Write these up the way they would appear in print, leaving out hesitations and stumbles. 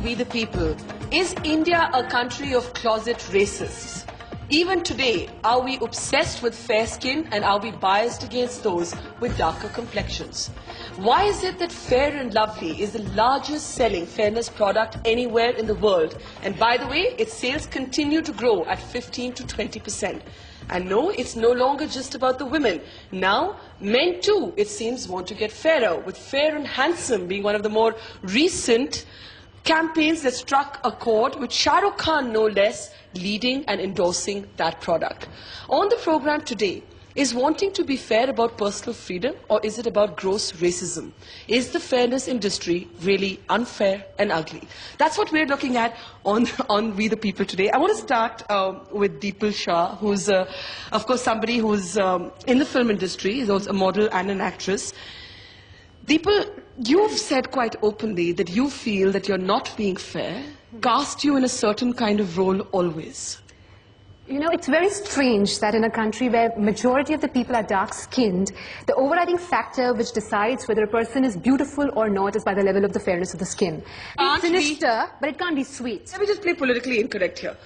We the People. Is India a country of closet racists? Even today, are we obsessed with fair skin and are we biased against those with darker complexions? Why is it that Fair and Lovely is the largest selling fairness product anywhere in the world? And by the way, its sales continue to grow at 15 to 20%. And no, it's no longer just about the women. Now, men too, it seems, want to get fairer, with Fair and Handsome being one of the more recent campaigns that struck a chord, with Shah Rukh Khan, no less, leading and endorsing that product. On the program today, is wanting to be fair about personal freedom, or is it about gross racism? Is the fairness industry really unfair and ugly? That's what we're looking at on We the People today. I want to start with Deepal Shah, who's, of course, somebody who's in the film industry. He's also a model and an actress. Deepal, you've said quite openly that you feel that you're not being fair, cast you in a certain kind of role always. You know, it's very strange that in a country where majority of the people are dark-skinned, the overriding factor which decides whether a person is beautiful or not is by the level of the fairness of the skin. It's sinister, but it can't be sweet. Let me just play politically incorrect here.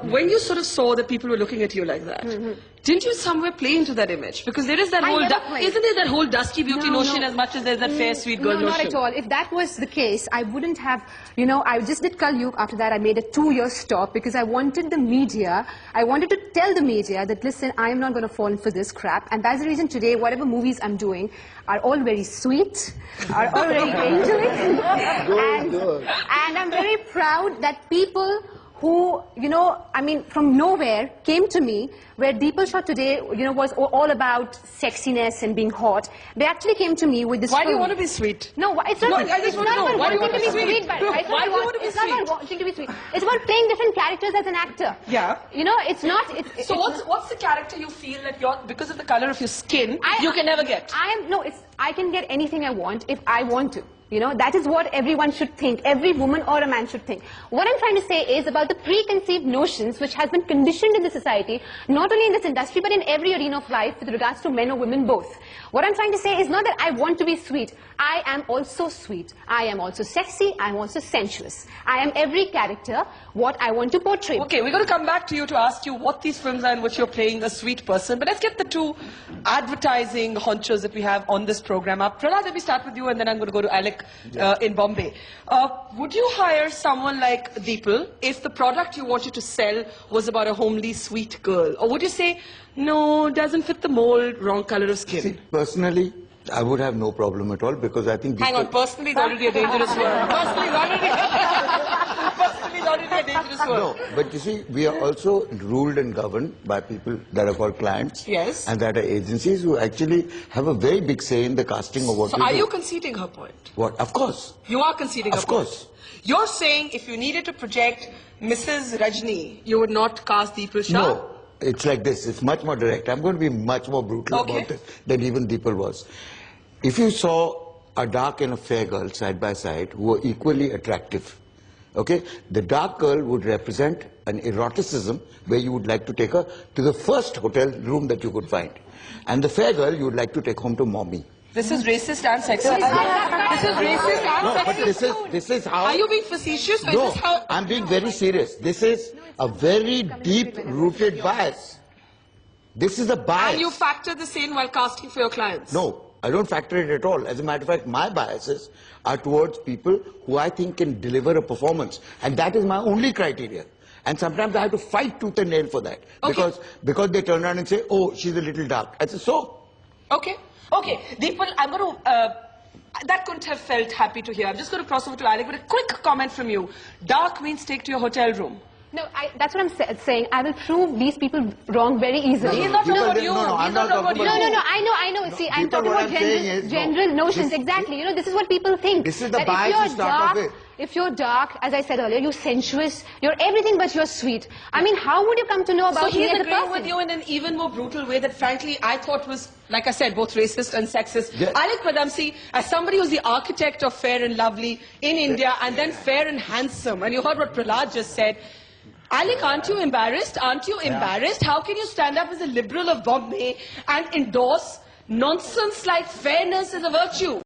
When you sort of saw that people were looking at you like that, didn't you somewhere play into that image? Because there is that whole, isn't there that whole dusky beauty notion as much as there's that fair, sweet girl notion? No, not at all. If that was the case, I wouldn't have, you know, I just did Kalyug. After that, I made a 2-year stop because I wanted the media, I wanted to tell the media that, listen, I am not going to fall in for this crap. And that's the reason today, whatever movies I'm doing are all very sweet, are all very angelic. And I'm very proud that people who, you know, I mean, from nowhere came to me, where Deepal Shah today, you know, was all about sexiness and being hot. They actually came to me with this. Why do you want to be sweet? No, it's not. No, I just want to know. Why do you want to be sweet? Why do you want to be sweet? It's not about wanting to be sweet. It's about playing different characters as an actor. Yeah. You know, it's not. So what's the character you feel that you're, because of the color of your skin, you can never get? I can get anything I want if I want to. You know, that is what everyone should think, every woman or a man should think. What I'm trying to say is about the preconceived notions which has been conditioned in the society, not only in this industry, but in every arena of life with regards to men or women both. What I'm trying to say is not that I want to be sweet. I am also sweet. I am also sexy. I am also sensuous. I am every character, what I want to portray. Okay, we're going to come back to you to ask you what these films are in which you're playing a sweet person. But let's get the two advertising honchos that we have on this program up. Prahlad, let me start with you, and then I'm going to go to Alec in Bombay. Would you hire someone like Deepal if the product you wanted to sell was about a homely, sweet girl? Or would you say, no, doesn't fit the mold, wrong color of skin? See, personally, I would have no problem at all, because I think... Hang on, personally is already a dangerous word. Personally is already a dangerous word. No, but you see, we are also ruled and governed by people that are called clients. Yes. And that are agencies who actually have a very big say in the casting of what we do. So are you conceding her point? What? Of course. You are conceding her point? Of course. You're saying if you needed to project Mrs. Rajni, you would not cast Deepal Shah? No. It's like this. It's much more direct. I'm going to be much more brutal about this than even Deepal was. If you saw a dark and a fair girl side by side who were equally attractive, okay, the dark girl would represent an eroticism where you would like to take her to the first hotel room that you could find. And the fair girl you would like to take home to mommy. This is racist and sexist. This is racist and No, sexist. but this is how... Are you being facetious? Or No, is this how... I'm being very serious. This is a very deep-rooted bias. This is a bias. And you factor this in while casting for your clients? No, I don't factor it at all. As a matter of fact, my biases are towards people who I think can deliver a performance. And that is my only criteria. And sometimes I have to fight tooth and nail for that. Okay. Because they turn around and say, oh, she's a little dark. I say, so? Okay. Okay. Deepal, I'm going to... that couldn't have felt happy to hear. I'm just going to cross over to Alec with a quick comment from you. Dark means take to your hotel room. No, that's what I'm saying. I will prove these people wrong very easily. He's not talking about you. No, I'm not talking about you. No, I know. See, I'm talking about general notions. Exactly. You know, this is what people think. This is the bias to start off with. If you're dark, as I said earlier, you're sensuous, you're everything but you're sweet. I mean, how would you come to know about me as a person? So he's agreeing with you in an even more brutal way that, frankly, I thought was, like I said, both racist and sexist. Yeah. Alec Padamsee, as somebody who's the architect of Fair and Lovely in India and then Fair and Handsome, and you heard what Prahlad just said, Alec, aren't you embarrassed? Aren't you embarrassed? How can you stand up as a liberal of Bombay and endorse nonsense like fairness as a virtue?